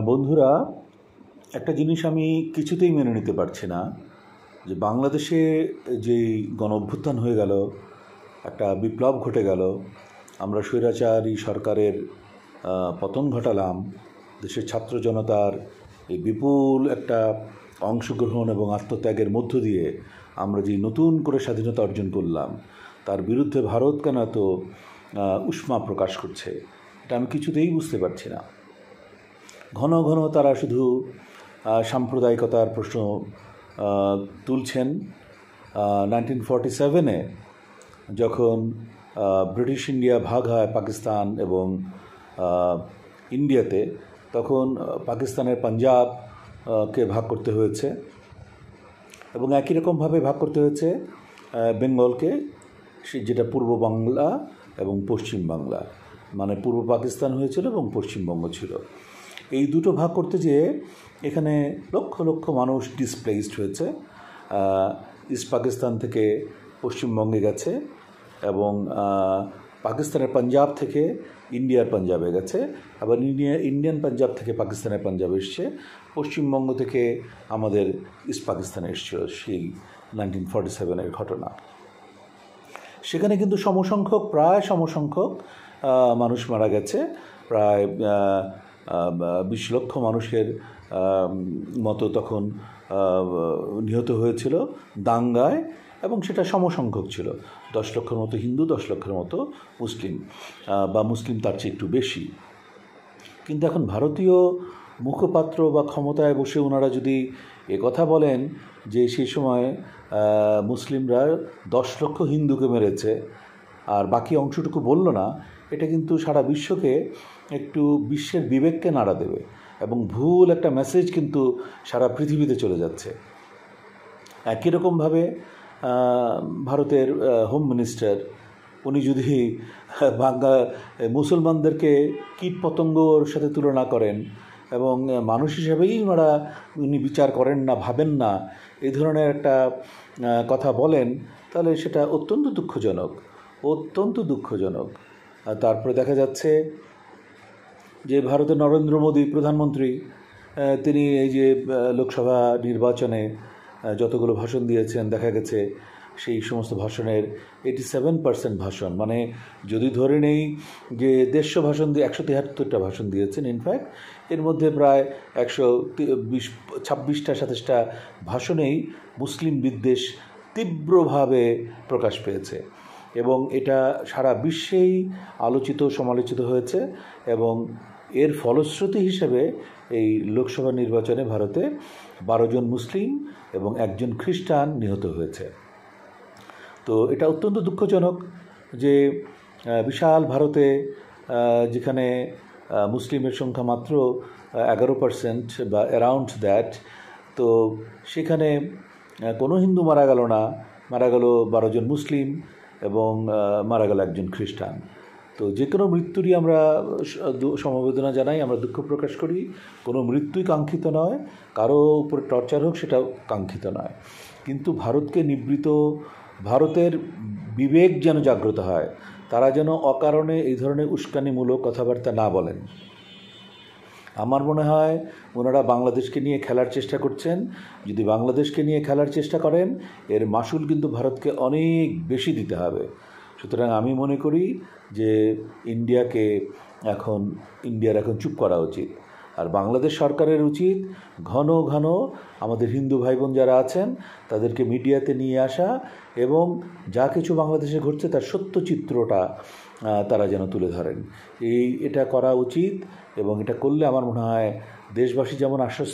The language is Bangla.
বন্ধুরা, একটা জিনিস আমি কিছুতেই মেনে নিতে পারছি না যে বাংলাদেশে যেই গণঅভ্যুত্থান হয়ে গেল, একটা বিপ্লব ঘটে গেল, আমরা স্বৈরাচারী সরকারের পতন ঘটালাম, দেশের ছাত্র জনতার এই বিপুল একটা অংশগ্রহণ এবং আত্মত্যাগের মধ্য দিয়ে আমরা যে নতুন করে স্বাধীনতা অর্জন করলাম, তার বিরুদ্ধে ভারত কেন এত উষ্মা প্রকাশ করছে, এটা আমি কিছুতেই বুঝতে পারছি না। ঘন ঘন তারা শুধু সাম্প্রদায়িকতার প্রশ্ন তুলছেন। 1947-এ যখন ব্রিটিশ ইন্ডিয়া ভাগ হয় পাকিস্তান এবং ইন্ডিয়াতে, তখন পাকিস্তানের পাঞ্জাবকে ভাগ করতে হয়েছে এবং একই রকমভাবে ভাগ করতে হয়েছে বেঙ্গলকে, যেটা পূর্ব বাংলা এবং পশ্চিম বাংলা, মানে পূর্ব পাকিস্তান হয়েছিল এবং পশ্চিমবঙ্গ ছিল। এই দুটো ভাগ করতে যেয়ে এখানে লক্ষ লক্ষ মানুষ ডিসপ্লেসড হয়েছে। ইস্ট পাকিস্তান থেকে পশ্চিমবঙ্গে গেছে এবং পাকিস্তানের পাঞ্জাব থেকে ইন্ডিয়ার পাঞ্জাবে গেছে, আবার ইন্ডিয়ান পাঞ্জাব থেকে পাকিস্তানের পাঞ্জাবে এসছে, পশ্চিমবঙ্গ থেকে আমাদের ইস্ট পাকিস্তানে এসছিল সেই 1947-এর ঘটনা। সেখানে কিন্তু প্রায় সমসংখ্যক মানুষ মারা গেছে, প্রায় 20 লক্ষ মানুষের মতো তখন নিহত হয়েছিল দাঙ্গায়, এবং সেটা সমসংখ্যক ছিল। 10 লক্ষের মতো হিন্দু, 10 লক্ষের মতো মুসলিম, বা মুসলিম তার চেয়ে একটু বেশি। কিন্তু এখন ভারতীয় মুখপাত্র বা ক্ষমতায় বসে ওনারা যদি কথা বলেন যে সেই সময় মুসলিমরা 10 লক্ষ হিন্দুকে মেরেছে আর বাকি অংশটুকু বলল না, এটা কিন্তু সারা বিশ্বকে একটু বিশ্বের বিবেককে নাড়া দেবে এবং ভুল একটা মেসেজ কিন্তু সারা পৃথিবীতে চলে যাচ্ছে। একই রকমভাবে ভারতের হোম মিনিস্টার, উনি যদি মুসলমানদেরকে কীট পতঙ্গর সাথে তুলনা করেন এবং মানুষ হিসাবেই উনি বিচার করেন না, ভাবেন না, এই ধরনের একটা কথা বলেন, তাহলে সেটা অত্যন্ত দুঃখজনক। তারপরে দেখা যাচ্ছে যে ভারতের নরেন্দ্র মোদী প্রধানমন্ত্রী, তিনি এই যে লোকসভা নির্বাচনে যতগুলো ভাষণ দিয়েছেন, দেখা গেছে সেই সমস্ত ভাষণের 87% ভাষণ, মানে যদি ধরে নেই যে 150 ভাষণ দিয়ে 173টা ভাষণ দিয়েছেন, ইনফ্যাক্ট এর মধ্যে প্রায় 126-27টা ভাষণেই মুসলিম বিদ্বেষ তীব্রভাবে প্রকাশ পেয়েছে এবং এটা সারা বিশ্বেই আলোচিত সমালোচিত হয়েছে। এবং এর ফলশ্রুতি হিসেবে এই লোকসভা নির্বাচনে ভারতে 12 জন মুসলিম এবং 1 জন খ্রিস্টান নিহত হয়েছে। তো এটা অত্যন্ত দুঃখজনক যে বিশাল ভারতে, যেখানে মুসলিমের সংখ্যা মাত্র 11% বা অ্যারাউন্ড দ্যাট, তো সেখানে কোনো হিন্দু মারা গেল না, মারা গেল 12 জন মুসলিম এবং মারা গেল 1 জন খ্রিস্টান। তো যে কোনো মৃত্যুরই আমরা সমবেদনা জানাই, আমরা দুঃখ প্রকাশ করি। কোনো মৃত্যুই কাঙ্ক্ষিত নয়, কারো উপরে টর্চার হোক সেটাও কাঙ্ক্ষিত নয়, কিন্তু ভারতের বিবেক যেন জাগ্রত হয়, তারা যেন অকারণে এই ধরনের উস্কানিমূলক কথাবার্তা না বলেন। আমার মনে হয় ওনারা বাংলাদেশকে নিয়ে খেলার চেষ্টা করছেন। যদি বাংলাদেশকে নিয়ে খেলার চেষ্টা করেন, এর মাসুল কিন্তু ভারতকে অনেক বেশি দিতে হবে। সুতরাং আমি মনে করি যে ইন্ডিয়ার এখন চুপ করা উচিত, আর বাংলাদেশ সরকারের উচিত ঘন ঘন আমাদের হিন্দু ভাই বোন যারা আছেন তাদেরকে মিডিয়াতে নিয়ে আসা এবং যা কিছু বাংলাদেশে ঘটছে তার সত্য চিত্রটা তারা যেন তুলে ধরেন। এটা করা উচিত এবং এটা করলে আমার মনে হয় দেশবাসী যেমন আশ্বস্ত